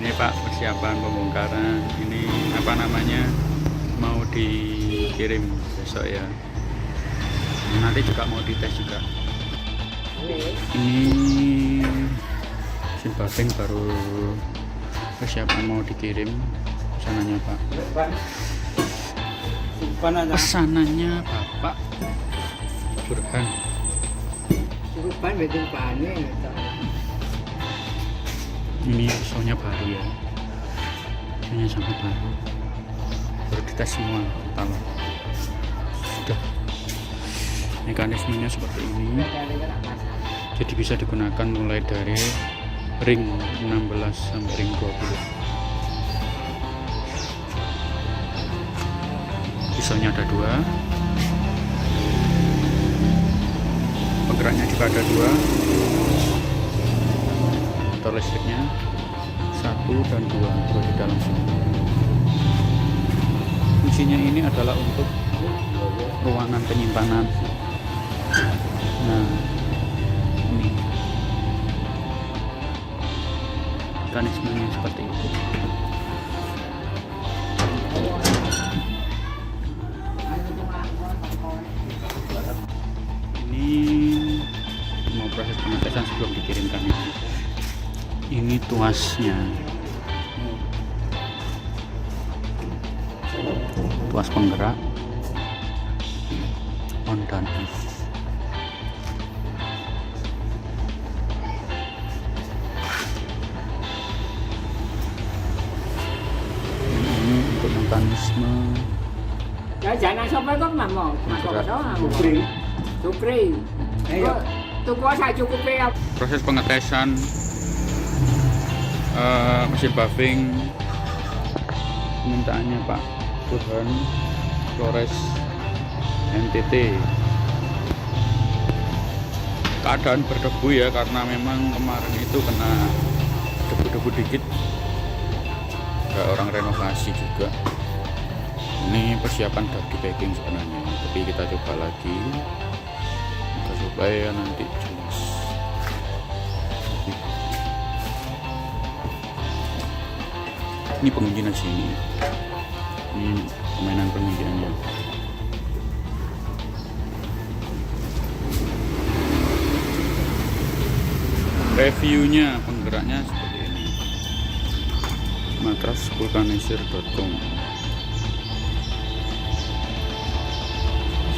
Ini Pak, persiapan pembongkaran. Ini apa namanya, mau dikirim besok ya. Nanti juga mau dites juga. Ini mesin paving baru persiapan mau dikirim pesanannya Pak. Pesanannya Bapak Burhan. Ini pisaunya baru ya, pisaunya sangat baru dites semua total. Sudah mekanismenya seperti ini, jadi bisa digunakan mulai dari ring 16 sampai ring 20. Pisaunya ada 2, penggeraknya juga ada 2, motor listriknya 1 dan 2 di dalam sini. Fungsinya ini adalah untuk ruangan penyimpanan. Nah, ini mekanismenya seperti itu. Ini mau proses pengetesan sebelum dikirimkan. Ini tuasnya, tuas penggerak on dan off. Ini untuk mekanisme Jangan sampai kok mau Sukri. Tuh kuasa cukup ya. proses pengetesan mesin paving. Permintaannya Pak Burhan, Flores NTT. Keadaan berdebu ya, karena memang kemarin itu kena debu-debu dikit. Ada orang renovasi juga. Ini persiapan di packing sebenarnya, tapi kita coba lagi supaya nanti jelas. Ini penguncian sini. Ini permainan pengunciannya. Reviewnya, penggeraknya seperti ini. matrasvulkanisir.com.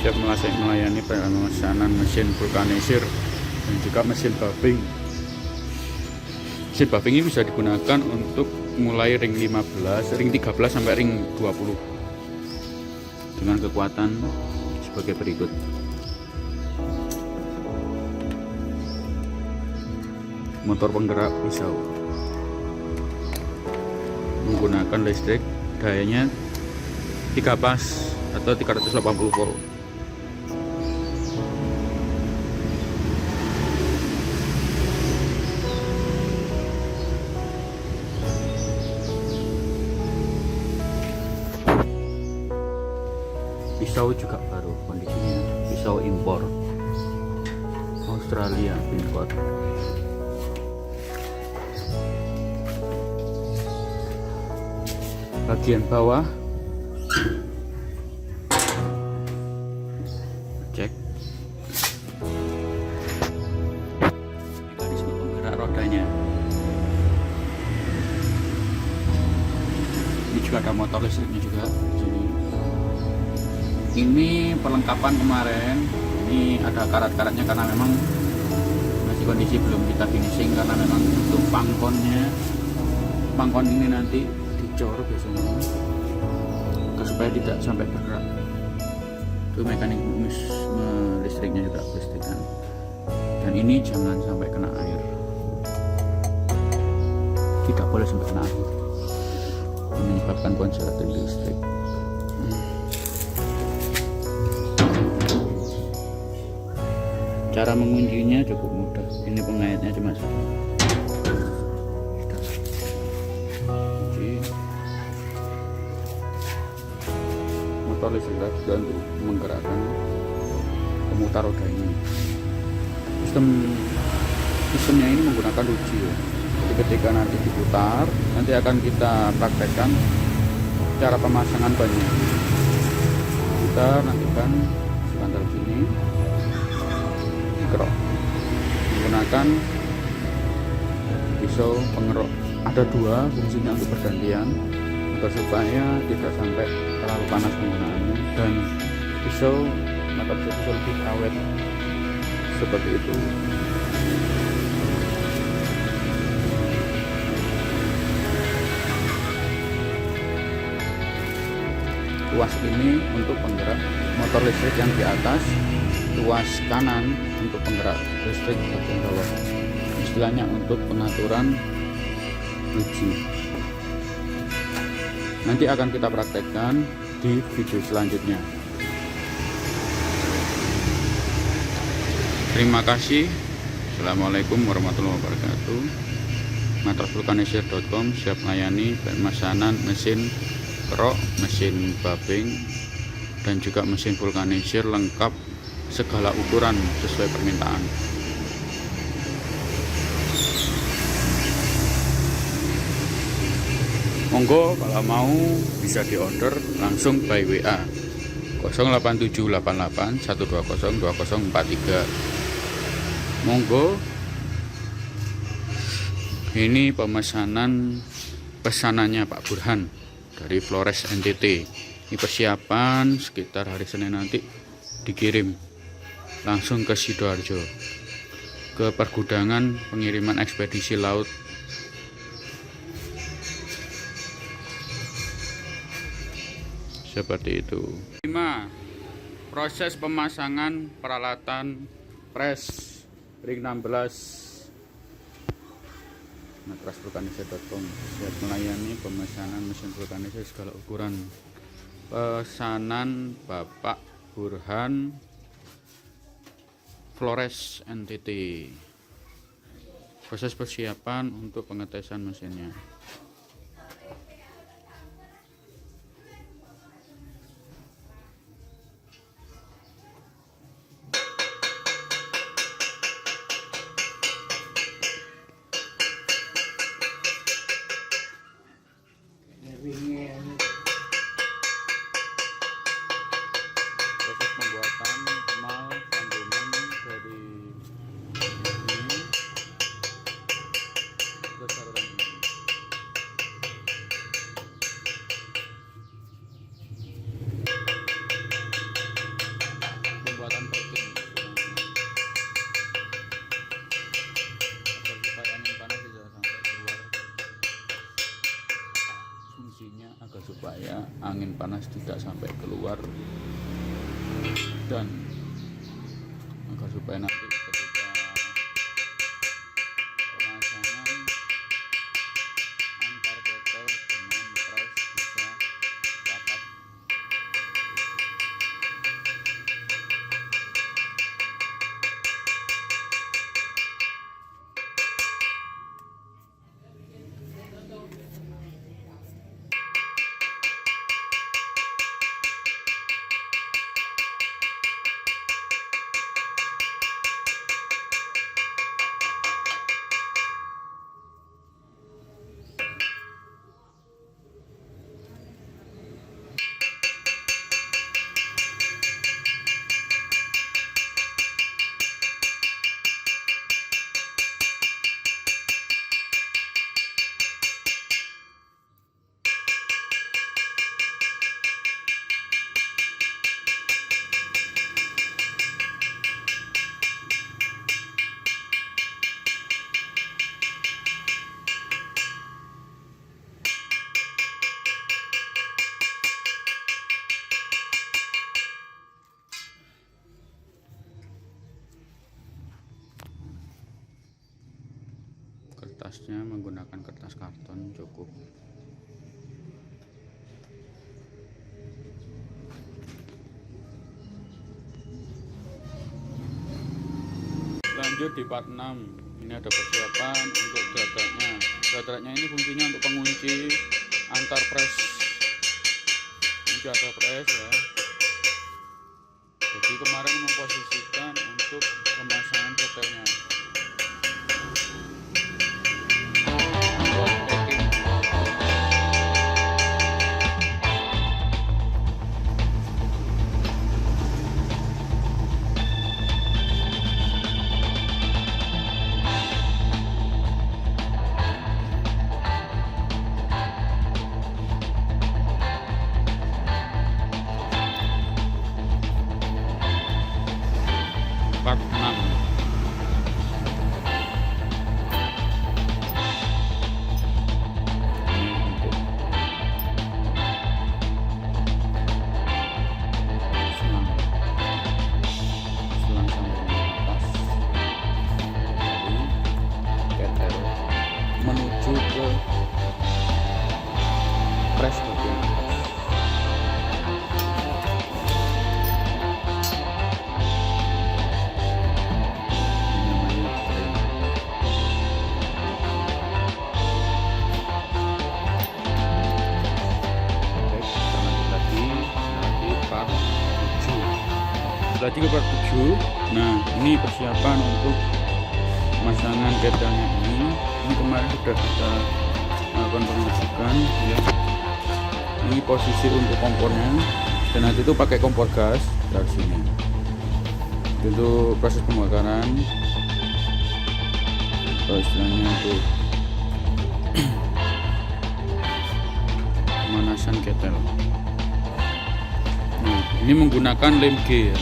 Siap melayani pemesanan mesin vulkanisir dan juga mesin paving. Mesin paving ini bisa digunakan untuk mulai ring 15, ring 13 sampai ring 20 dengan kekuatan sebagai berikut. Motor penggerak pisau menggunakan listrik, dayanya 3 pas atau 380 volt. Pisau juga baru kondisinya, pisau impor Australia import. Bagian bawah cek mekanisme penggerak rodanya. Ini juga ada motor listriknya juga di sini. Ini perlengkapan kemarin. Ini ada karat-karatnya karena memang masih kondisi belum kita finishing, karena memang untuk pangkonnya, pangkon ini nanti dicor biasanya supaya tidak sampai bergerak. Itu mekanisme listriknya juga pastikan. Dan ini jangan sampai kena air, tidak boleh sampai kena air, menyebabkan konsleting listrik. Cara menguncinya cukup mudah. Ini pengaitnya cuma motor listrik juga untuk menggerakkan pemutar roda ini. Sistemnya ini menggunakan uji ya. ketika nanti diputar, nanti akan kita praktekkan cara pemasangan bannya. Kita nantikan sebentar sini dikerok menggunakan pisau pengerok. Ada dua fungsinya untuk pergantian agar supaya tidak sampai terlalu panas penggunaannya, dan pisau maka bisa lebih awet seperti itu. Tuas ini untuk penggerak motor listrik yang di atas, tuas kanan untuk penggerak listrik bagian bawah. Istilahnya untuk pengaturan biji. Nanti akan kita praktekkan di video selanjutnya. Terima kasih. Assalamualaikum warahmatullahi wabarakatuh. Matrasvulkanisir.com siap melayani pemesanan mesin kerok, mesin babing, dan juga mesin vulkanisir lengkap segala ukuran sesuai permintaan. Monggo kalau mau bisa diorder langsung by WA 08788 120 2043. Monggo, ini pesanannya Pak Burhan dari Flores NTT. Ini persiapan sekitar hari Senin nanti dikirim langsung ke Sidoarjo, ke pergudangan pengiriman ekspedisi laut. Seperti itu. 5. Proses pemasangan peralatan pres ring 16. Matrasvulkanisir.com siap melayani pemesanan mesin vulkanisir segala ukuran. Pesanan Bapak Burhan, Flores NTT. Proses persiapan untuk pengetesan mesinnya. Proses pembuatan mal sambungan dari ini ke saluran ini. Pembuatan packing agar supaya angin panas tidak sampai keluar. Fungsinya agar supaya angin panas tidak sampai keluar, dan agar supaya nanti ketika pemasangan antar ketel dengan pres bisa dapat. Kertasnya menggunakan kertas karton cukup. Lanjut di part 6. Ini ada persiapan untuk dradratnya. Dradratnya ini fungsinya untuk pengunci antar pres. Kunci antar pres ya. Jadi kemarin memposisikan untuk pemasangan ketelnya. press bagian atas. Ini namanya frame. Oke, kita lanjut lagi part 7. Lagi ke part 7. Nah, ini persiapan untuk pemasangan ketelnya ini. Ini kemarin sudah kita lakukan pemasukan ya. Ini posisi untuk kompornya, dan nanti itu pakai kompor gas dari sini. Itu proses pembakaran, istilahnya untuk pemanasan ketel. Nah, ini menggunakan lem G ya,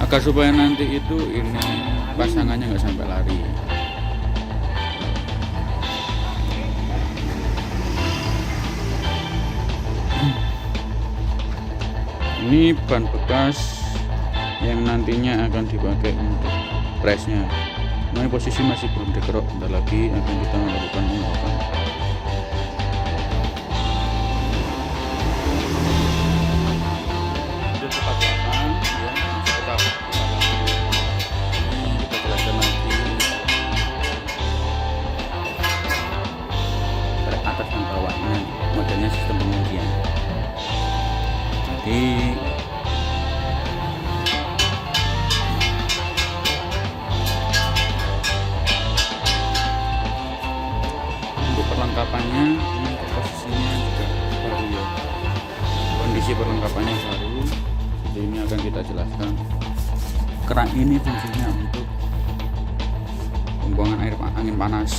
agar supaya nanti itu ini pasangannya nggak sampai lari. Ini ban bekas yang nantinya akan dipakai untuk presnya. Nah, ini posisi masih belum dikerok, bentar lagi akan kita melakukan pengerokan. Atas dan bawahnya modelnya sistem pengujian. Jadi untuk perlengkapannya ini posisinya juga baru ya, kondisi perlengkapannya baru. Jadi ini akan kita jelaskan. Keran ini fungsinya untuk pembuangan angin panas.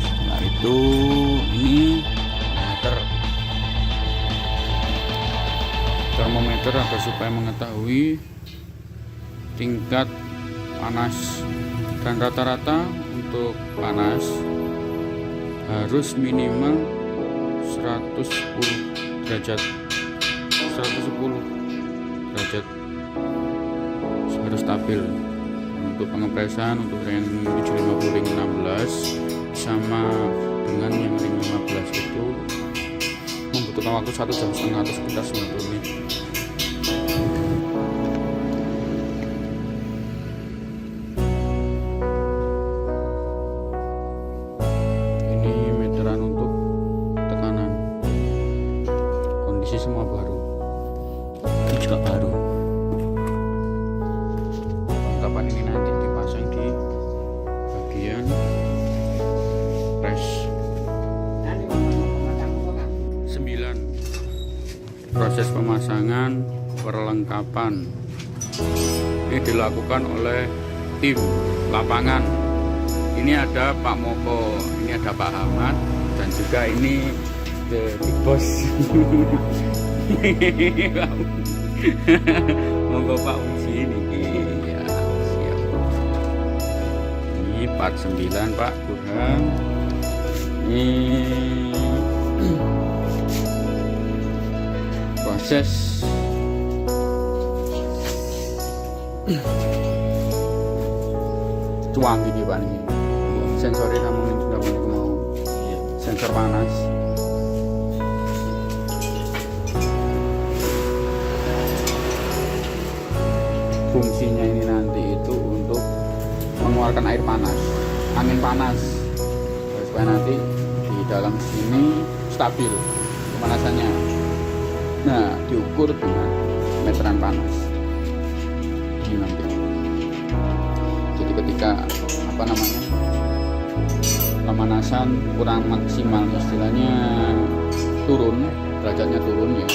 Setelah itu ini termometer agar supaya mengetahui tingkat panas, dan rata-rata untuk panas harus minimal 110 derajat harus stabil. Untuk pengepresan untuk ring 750 ring 16 sama dengan yang ring 15 itu membutuhkan waktu 1,5 jam atau sekitar 90 menit. Ini meteran untuk tekanan, kondisi semua baru, ini juga baru. Perlengkapan ini nanti dipasang di bagian press. 9. Proses pemasangan perlengkapan ini dilakukan oleh tim lapangan. Ini ada Pak Moko, ini ada Pak Ahmad, dan juga ini the big boss. Monggo Pak Uji ini. Ya, siap. Ini part 9 Pak Burhan. Ini proses cuang gini Pak, ini sensornya kamu mau sensor panas. Fungsinya ini nanti itu untuk mengeluarkan air panas, angin panas, supaya nanti di dalam sini stabil pemanasannya. Nah, diukur dengan meteran panas ini nanti. Jadi ketika pemanasan kurang maksimal, istilahnya turun, derajatnya turun ya,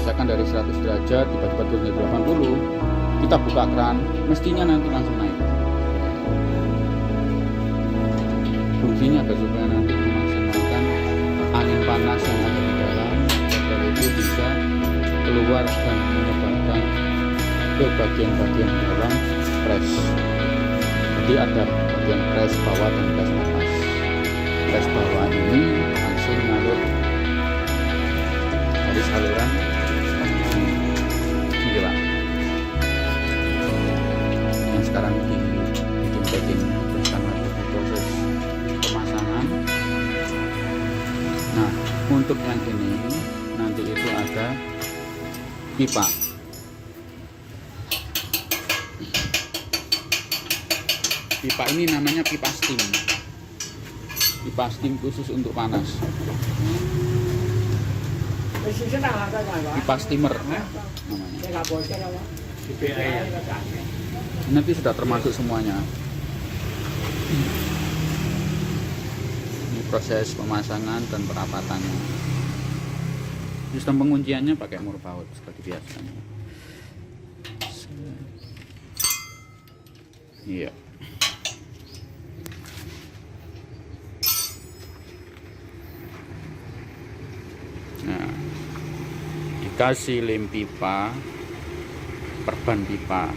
misalkan dari 100 derajat tiba-tiba turun ke 80, kita buka keran, mestinya nanti langsung naik. Fungsinya agar supaya nanti memaksimalkan angin panas yang ada di dalam, agar itu bisa keluar dan menyebarkan ke bagian-bagian dalam press. Jadi ada bagian press bawah dan press atas. Press bawah ini langsung ngalur dari saluran ini Pak, yang sekarang bikin packingnya, terus lagi di proses pemasangan untuk yang ini nanti itu ada pipa. Pipa ini namanya pipa steam. Pipa steam khusus untuk panas. Pipa steamer namanya. Nanti sudah termasuk semuanya. Ini proses pemasangan dan perapatannya. Sistem pengunciannya pakai murbaut seperti biasanya. Iya. Nah, dikasih lem pipa, perban pipa.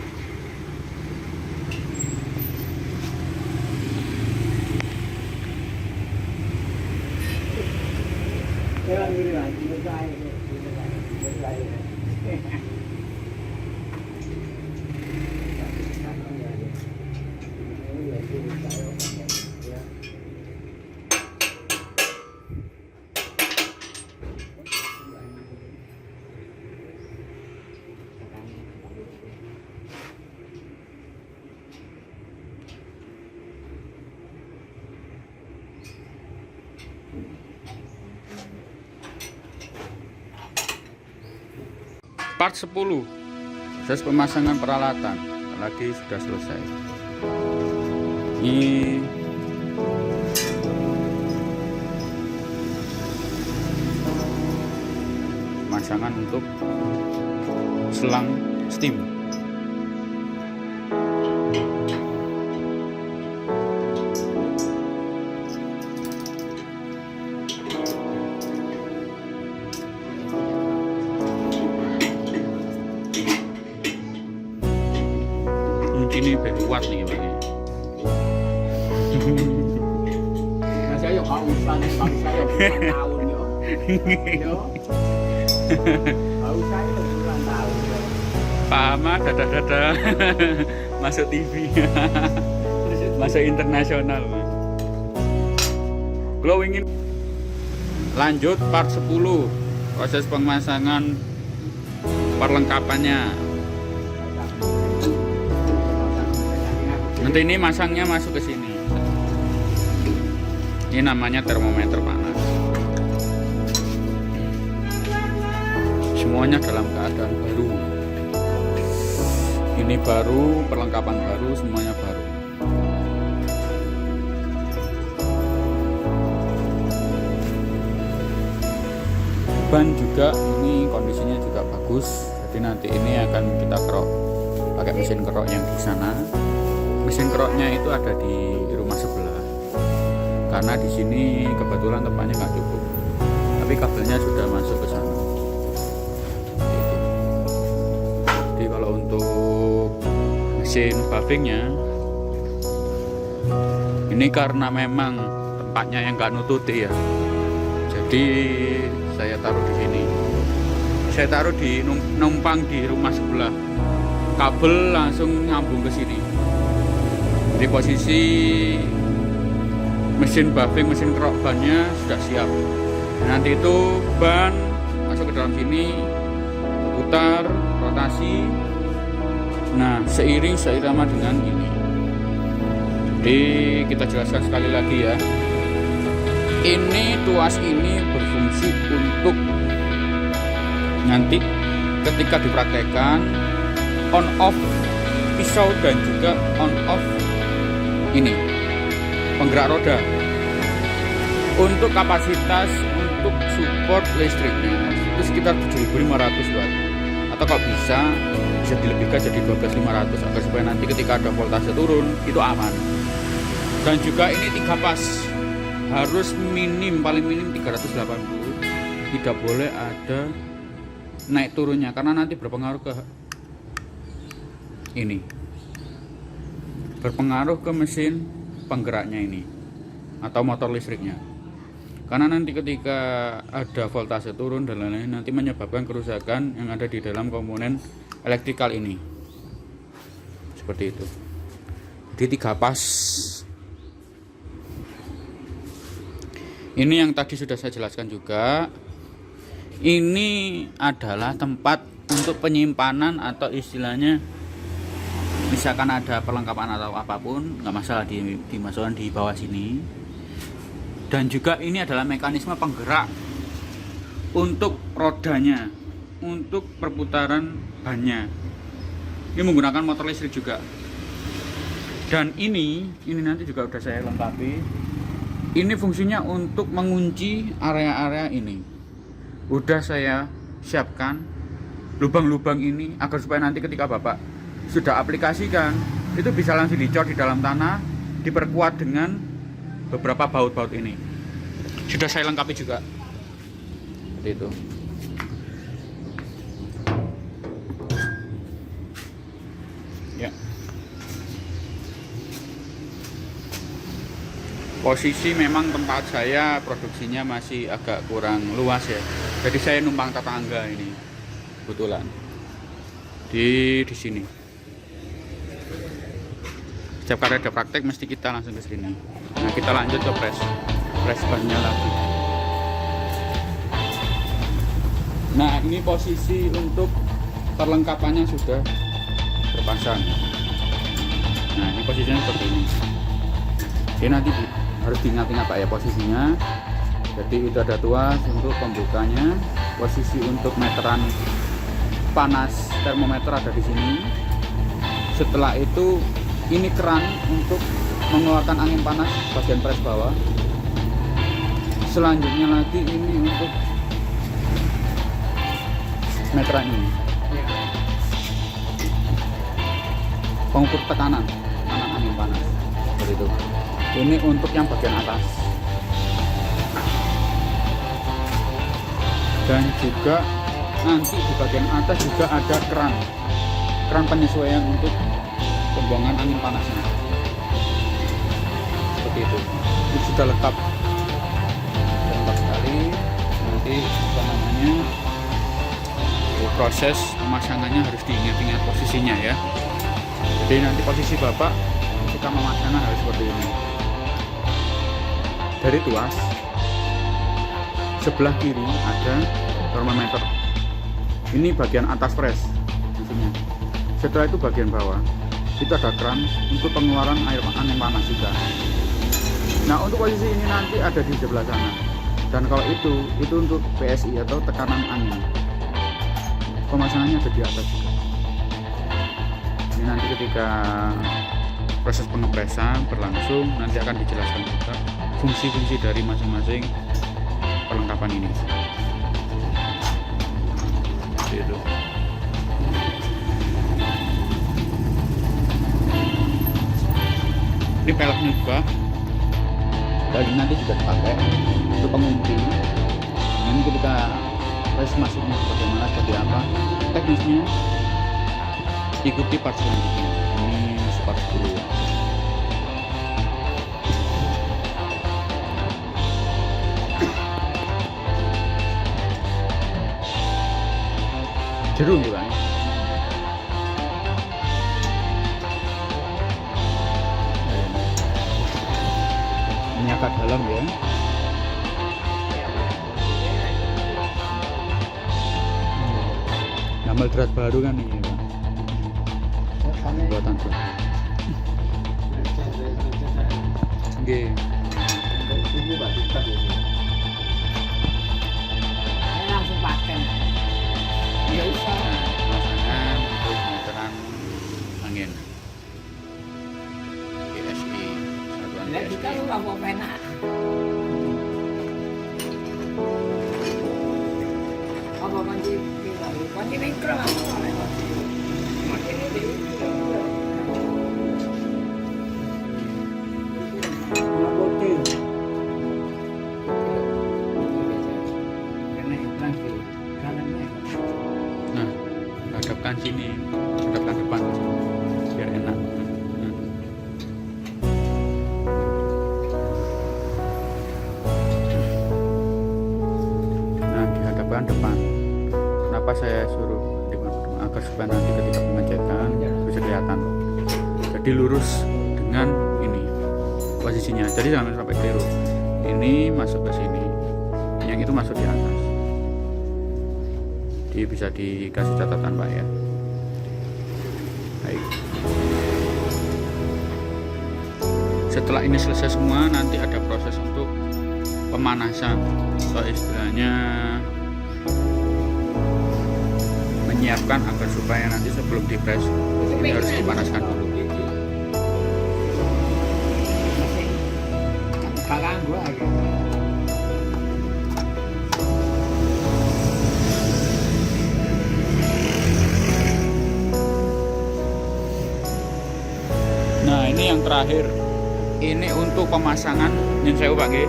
Part 10, proses pemasangan peralatan lagi sudah selesai. Ini pemasangan untuk selang steam. Ini kuat nih Bang. Nah, saya yo gak usah nih, saya tahun yo. Yo. Gak usah yo tahun yo. Pak Ahmad dada-dada masuk TV. Masuk internasional. Kalau ingin lanjut part 10, proses pemasangan perlengkapannya. Nanti ini masangnya masuk ke sini. Ini namanya termometer panas. Semuanya dalam keadaan baru. Ini baru, perlengkapan baru, semuanya baru. Ban juga ini kondisinya juga bagus. Jadi nanti ini akan kita kerok pakai mesin kerok yang di sana. Mesin keroknya itu ada di rumah sebelah, karena di sini kebetulan tempatnya nggak cukup, tapi kabelnya sudah masuk ke sana. Gitu. Jadi kalau untuk mesin buffingnya, ini karena memang tempatnya yang nggak nututi ya, jadi saya taruh di sini. Saya taruh di numpang di rumah sebelah, kabel langsung nyambung ke sini. Di posisi mesin buffing, mesin kerok bannya sudah siap. Nanti itu ban masuk ke dalam sini, putar, rotasi. Nah, seiring seirama dengan ini. Jadi kita jelaskan sekali lagi ya. Ini tuas ini berfungsi untuk nanti ketika dipraktekkan on off pisau dan juga on off ini penggerak roda. Untuk kapasitas untuk support listriknya itu sekitar 7.500 watt, atau kalau bisa dilebihkan jadi 12.500 agar supaya nanti ketika ada voltase turun itu aman. Dan juga ini 3 pas, harus paling minim 380, tidak boleh ada naik turunnya karena nanti berpengaruh ke ini, berpengaruh ke mesin penggeraknya ini atau motor listriknya, karena nanti ketika ada voltase turun dan lain-lain nanti menyebabkan kerusakan yang ada di dalam komponen elektrikal ini, seperti itu. Jadi 3 pas. Ini yang tadi sudah saya jelaskan juga. Ini adalah tempat untuk penyimpanan atau istilahnya misalkan ada perlengkapan atau apapun, nggak masalah dimasukkan di bawah sini. Dan juga ini adalah mekanisme penggerak untuk rodanya, untuk perputaran bannya. Ini menggunakan motor listrik juga. Dan ini nanti juga udah saya lengkapi. Ini fungsinya untuk mengunci area-area ini. Udah saya siapkan lubang-lubang ini agar supaya nanti ketika Bapak sudah aplikasikan itu bisa langsung dicor di dalam tanah, diperkuat dengan beberapa baut-baut ini. Sudah saya lengkapi juga. Seperti itu. Ya. Posisi memang tempat saya produksinya masih agak kurang luas ya. Jadi saya numpang tetangga ini. Kebetulan. Di sini. Setiap kali ada praktek mesti kita langsung ke sini. Nah, kita lanjut ke press bannya lagi. Nah, ini posisi untuk perlengkapannya sudah terpasang. Nah, ini posisinya seperti ini. Ini nanti harus diingat-ingat Pak ya posisinya. Jadi itu ada tuas untuk pembukanya, posisi untuk meteran panas termometer ada di sini. Setelah itu ini keran untuk mengeluarkan angin panas bagian pres bawah. Selanjutnya lagi ini untuk meteran ini, pengukur tekanan angin panas seperti itu. Ini untuk yang bagian atas. Dan juga nanti di bagian atas juga ada keran penyesuaian untuk pembuangan angin panasnya. Seperti itu. Ini sudah lengkap sekali. Nanti proses pemasangannya harus diingat-ingat posisinya ya. Jadi nanti posisi Bapak ketika memasangnya harus seperti ini. Dari tuas sebelah kiri ada termometer. Ini bagian atas pres isinya. Setelah itu bagian bawah itu ada keran untuk pengeluaran angin panas juga. Nah, untuk posisi ini nanti ada di sebelah sana. Dan kalau itu untuk PSI atau tekanan angin. Pemasangannya ada di atas juga. Ini nanti ketika proses pengepresan berlangsung nanti akan dijelaskan juga fungsi-fungsi dari masing-masing perlengkapan ini. Seperti itu. Ini peleknya juga, dan nanti juga dipakai untuk pengunci. Ini ketika proses masuknya bagaimana, seperti apa teknisnya, ikuti part selanjutnya. Ini part 10 ya. Jeru juga ya. Ini agak dalam ya. Nambal drat baru kan ini Pak. Buatan Pak. Oke. Langsung paten. Ya usah. Pemasangan untuk meteran angin PSI satuan Lah kita lu PSI. apa penak. Apa kunci kunci mikro apa? Kunci ini. Putih. Karena lagi kanannya. Nah, hadapkan sini, hadapkan depan biar enak. Nah, dihadapkan depan. Kenapa saya suruh agar supaya nanti ketika pengecekan bisa kelihatan. Jadi lurus dengan ini posisinya. Jadi jangan sampai keliru. ini masuk ke sini, yang itu masuk di atas. Jadi bisa dikasih catatan Pak ya. Baik. Setelah ini selesai semua, nanti ada proses untuk pemanasan atau istilahnya menyiapkan agar supaya nanti sebelum dipres ini harus dipanaskan dulu. Kakak gua aja. Nah ini yang terakhir, ini untuk pemasangan yang saya pakai.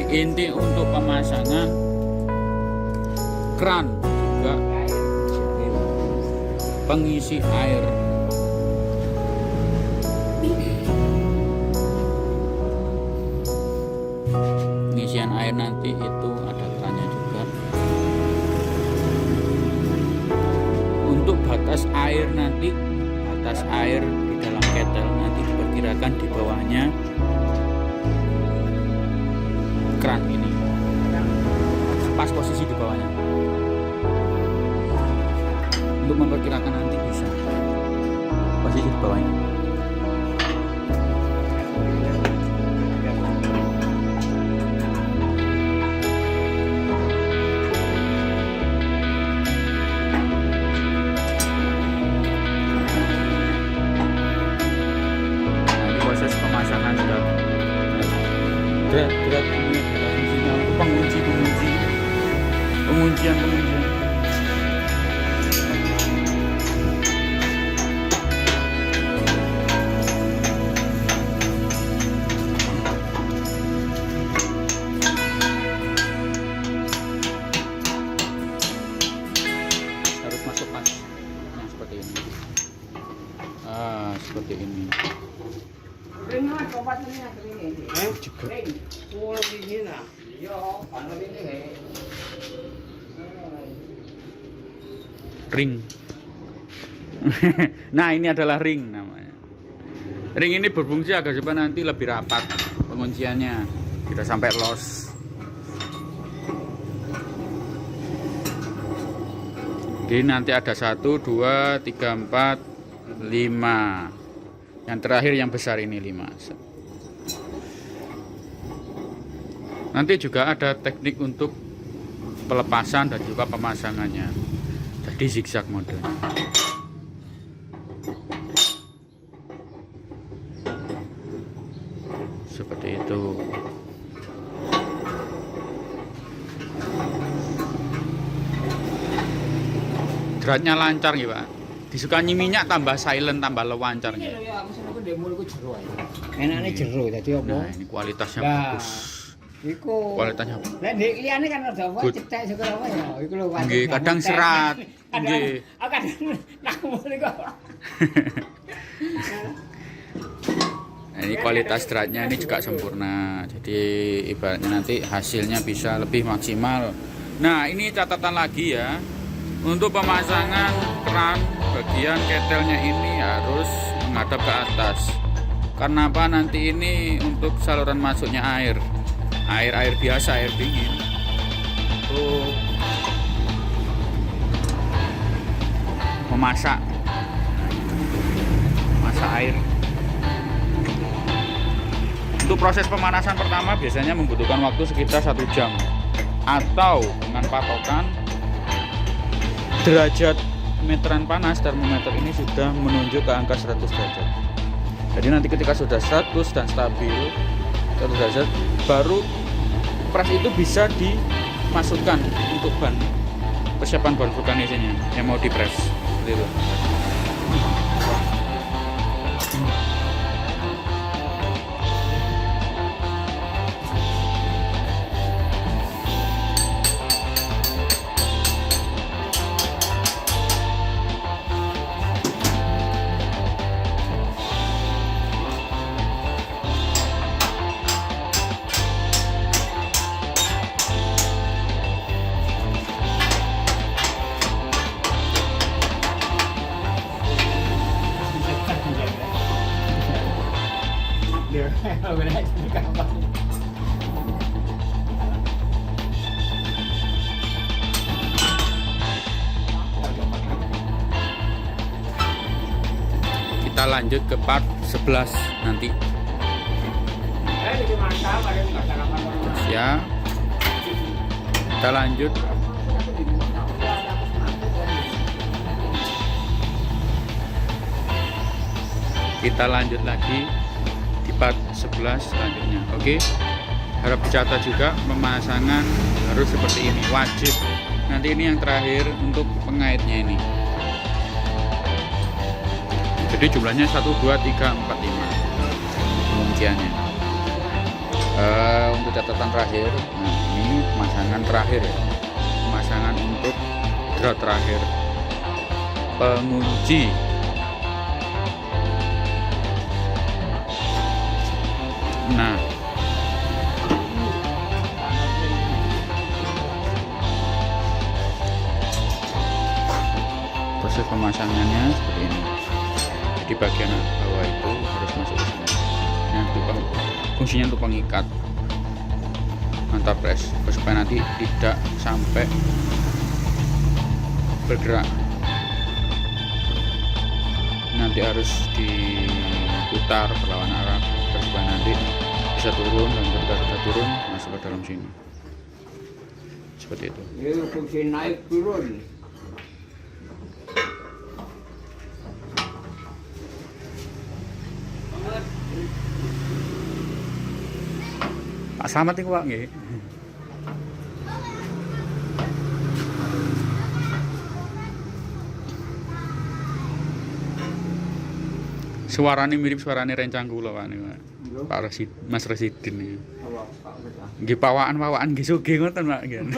Inti untuk pemasangan keran juga pengisi air. Pengisian air nanti itu ada kerannya juga. Untuk batas air nanti, batas air di dalam ketel nanti diperkirakan di bawahnya keran ini, pas posisi di bawahnya. Untuk memperkirakan nanti bisa posisi di bawah ini. Nah, proses pemasangan sudah berat ini fungsinya penguncian. Harus masuk pas yang seperti ini. Seperti ini. Ring. Nah ini adalah ring namanya. Ring ini berfungsi agar supaya nanti lebih rapat pengunciannya, tidak sampai los. Jadi nanti ada 1, 2, 3, 4, 5. Yang terakhir yang besar ini 5. Nanti juga ada teknik untuk pelepasan dan juga pemasangannya. Jadi zigzag mode. Seperti itu. Dratnya lancar ya Pak. Disukai minyak tambah silent tambah lewancar ya. Enaknya jero dadi opo? Nah, ini kualitasnya bagus. Iku Kualitasnya. Lah ndek liyane kan rada apa cetek saka apa ya. Iku lho Nggih, kadang serat. Nggih. Kadang nakmu niku. Nah, ini kualitas dratnya ini juga sempurna. Jadi ibaratnya nanti hasilnya bisa lebih maksimal. Nah, ini catatan lagi ya. Untuk pemasangan keran bagian ketelnya ini harus menghadap ke atas. Karena apa? Nanti ini untuk saluran masuknya air biasa, air dingin. Untuk memasak air. Untuk proses pemanasan pertama biasanya membutuhkan waktu sekitar 1 jam, atau dengan patokan derajat meteran panas termometer ini sudah menunjuk ke angka 100 derajat. Jadi nanti ketika sudah 100 dan stabil 100 derajat, baru pres itu bisa dimasukkan untuk ban persiapan ban vulkanisnya yang mau dipres. Seperti itu. Dia benar jadi kapan? Kita lanjut ke part 11 nanti. Ya. Kita lanjut. Kita lanjut lagi di part 11 selanjutnya. Oke. Harap dicatat juga pemasangan harus seperti ini, wajib. Nanti ini yang terakhir untuk pengaitnya ini. Jadi jumlahnya 1 2 3 4 5 pengunciannya. Untuk catatan terakhir, nah ini pemasangan terakhir ya. Pemasangan untuk drat terakhir. Pengunci. Nah, proses pemasangannya seperti ini. Di bagian bawah itu harus masuk ke sini. Nah, fungsinya untuk pengikat mantap press supaya nanti tidak sampai bergerak. Nanti harus diputar berlawan arah supaya nanti bisa turun, dan ketika sudah turun masuk ke dalam sini. Seperti itu. Ini fungsi naik turun. Pak Slamet itu Pak nggih. Suaranya mirip suaranya rencang kula Pak niku. Pak Resid, Mas Residin iki. Nggih pawaan-pawaan nggih sugih ngoten Pak nggih.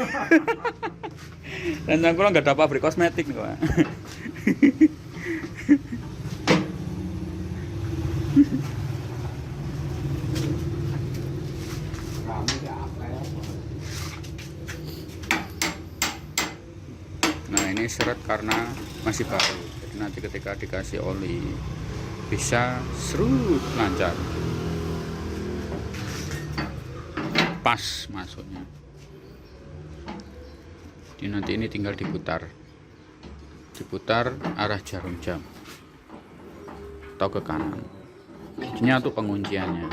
Rencang kula enggak ada pabrik kosmetik niku Pak. Nah ini seret karena masih baru, jadi nanti ketika dikasih oli bisa serut lancar, pas masuknya. Jadi nanti ini tinggal diputar arah jarum jam atau ke kanan. Ini untuk pengunciannya.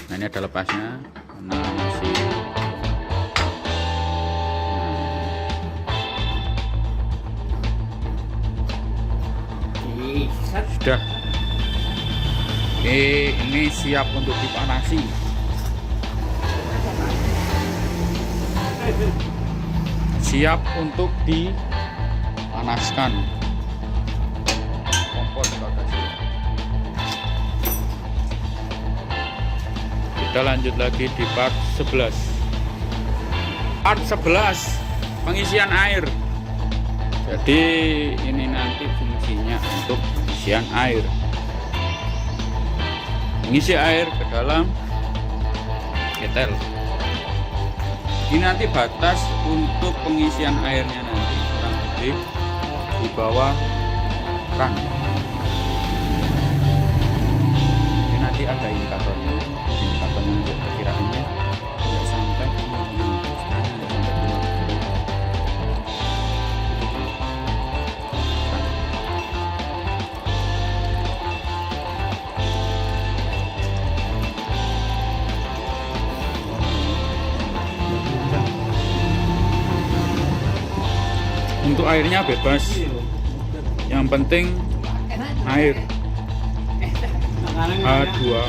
Nah ini ada lepasnya, nah masih. Sudah. Ini siap untuk dipanasi. Siap untuk dipanaskan. Kompor kasih. Kita lanjut lagi di part 11. Part 11 pengisian air. Jadi ini nanti fungsinya untuk pengisian air. Mengisi air ke dalam ketel. Ini nanti batas untuk pengisian airnya nanti kurang lebih di bawah keran. Ini nanti ada indikatornya untuk perkiraannya tidak sampai untuk airnya bebas, yang penting air H2O.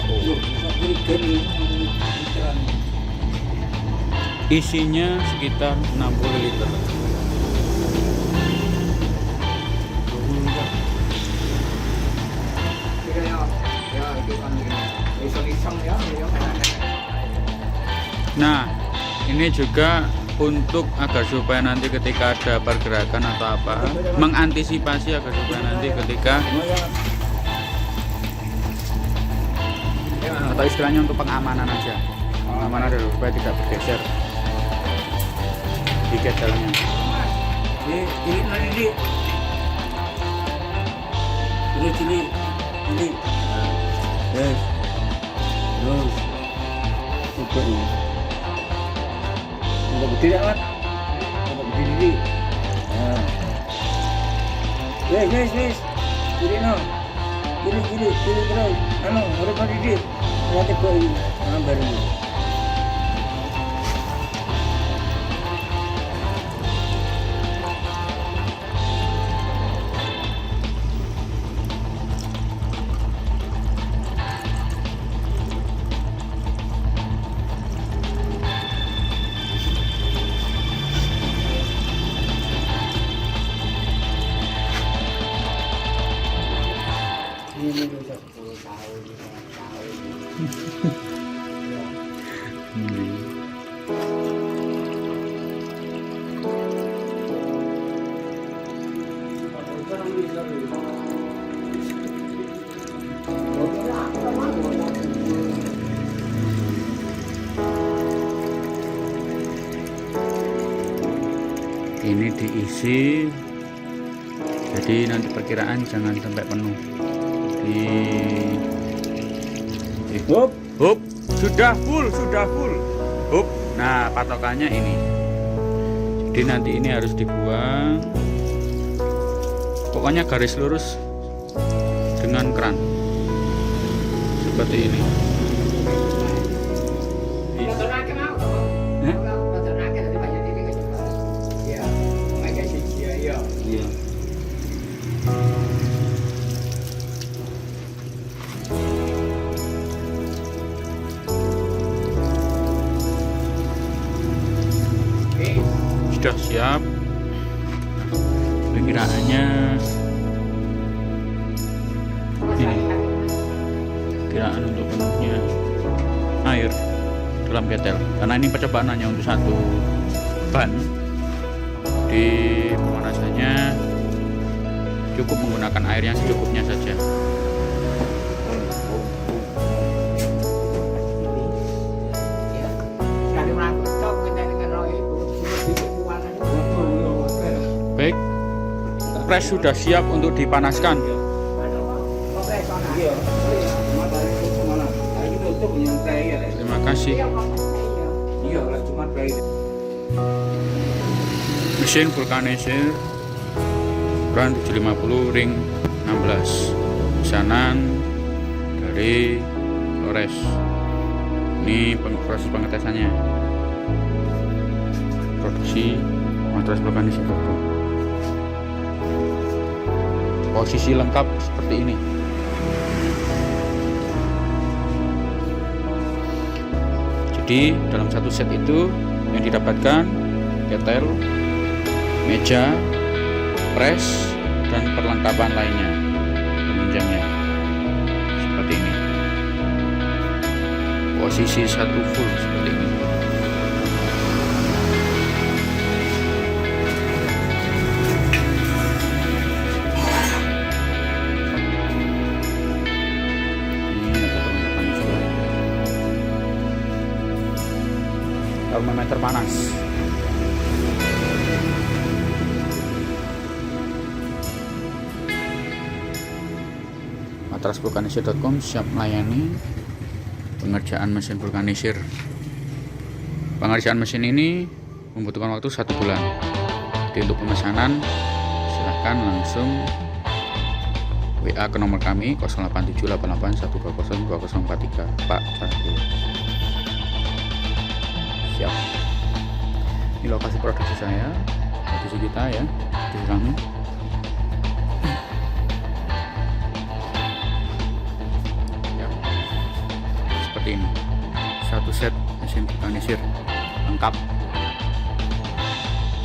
Isinya sekitar 60 liter. Nah, ini juga untuk agar supaya nanti ketika ada pergerakan atau apa, mengantisipasi agar supaya nanti ketika atau istilahnya untuk pengamanan aja, pengamanan dulu supaya tidak bergeser di ketelnya. Ini nanti ini. Yes. Terus coba ini. Untuk berdiri amat. Untuk berdiri. Nah. Wes. Kiri no. Kiri terus. Anu, harus berdiri. Nanti kok ini. Nah, baru. Ini bisa 10 tahun, 5 tahun. Ini diisi, jadi nanti perkiraan jangan sampai penuh. Hup, sudah full. Hup. Nah, patokannya ini. Jadi nanti ini harus dibuang. Pokoknya garis lurus dengan keran. Seperti ini. Iya. Sudah siap. Perkiraannya ini. Perkiraan untuk penuhnya air dalam ketel. Karena ini percobaan hanya untuk satu ban. Di pemanasannya cukup menggunakan air yang secukupnya saja. Baik, pres sudah siap untuk dipanaskan. Terima kasih. Mesin vulkanisir ukuran 750 ring 16, pesanan dari Flores. Ini proses pengetesannya. Produksi matras vulkanisir. Posisi lengkap seperti ini. Jadi dalam satu set itu yang didapatkan ketel, meja, pres, dan perlengkapan lainnya penunjangnya seperti ini. Posisi satu full seperti ini. Termometer panas. Matrasvulkanisir.com siap melayani pengerjaan mesin vulkanisir. Pengerjaan mesin ini membutuhkan waktu 1 bulan. Jadi untuk pemesanan silahkan langsung WA ke nomor kami 087881202043 Pak Cahyo. Siap. Ini lokasi produksi saya, produksi kita ya, di kami. Ya. Seperti ini. Satu set mesin vulkanisir lengkap.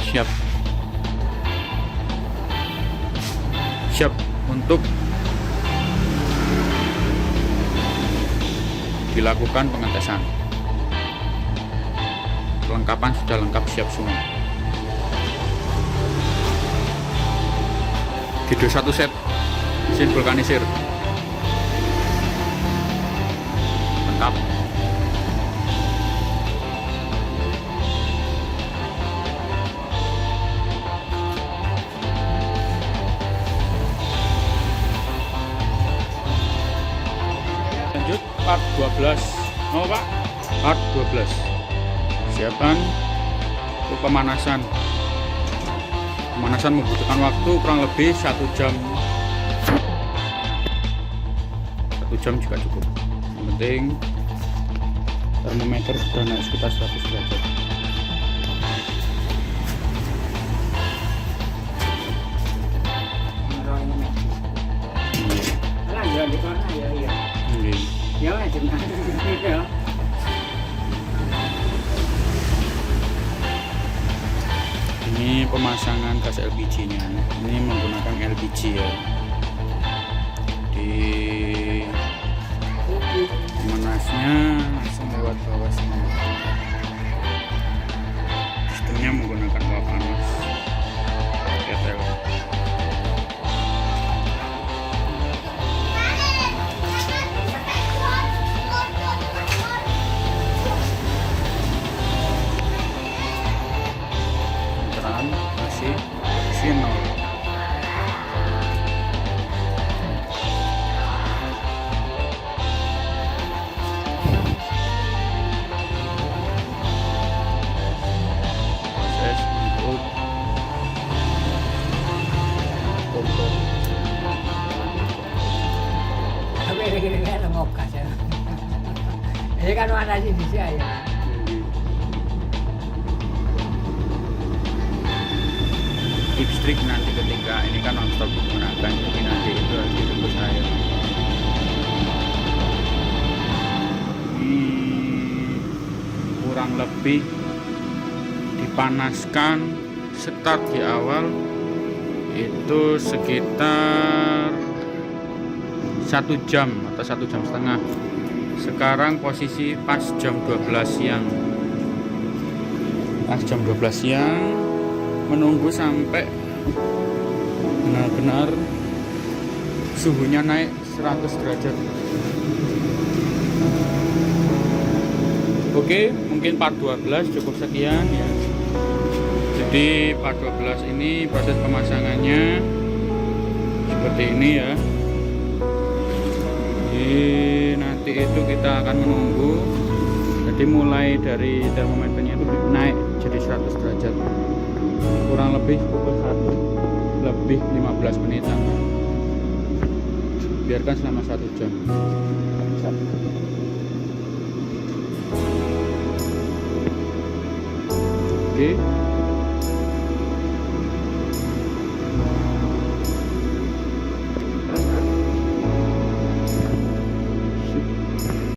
Siap. Siap untuk dilakukan pengetesan. Perlengkapan sudah lengkap, siap semua. Video satu set mesin vulkanisir lengkap. Lanjut part 12. Oh Pak, part 12 persiapan untuk pemanasan. Pemanasan membutuhkan waktu kurang lebih 1 jam. 1 jam juga cukup. Yang penting termometer sudah naik sekitar 100 derajat. Ya di sana ya iya. Ya macam ya. Ini pemasangan gas LPG-nya. Ini menggunakan LPG ya. Di panasnya langsung lewat bawah sini. Sistemnya menggunakan uap panas ketel. Masih nol. Proses untuk kompor. Tapi ini kan ngokas ya. Ini kan mana sih di sini ya. Listrik nanti ketika ini kan nonstop digunakan, jadi nanti itu harus ditembus air. Ini kurang lebih dipanaskan start di awal itu sekitar 1 jam atau 1 jam setengah. Sekarang posisi pas jam 12 siang. Pas jam 12 siang menunggu sampai benar-benar suhunya naik 100 derajat. Oke, mungkin part 12 cukup sekian ya. Jadi part 12 ini proses pemasangannya seperti ini ya. Jadi nanti itu kita akan menunggu. Jadi mulai dari termometernya itu naik jadi 100 derajat. Kurang lebih pukul 1 lebih 15 menitan. Biarkan selama 1 jam. Oke.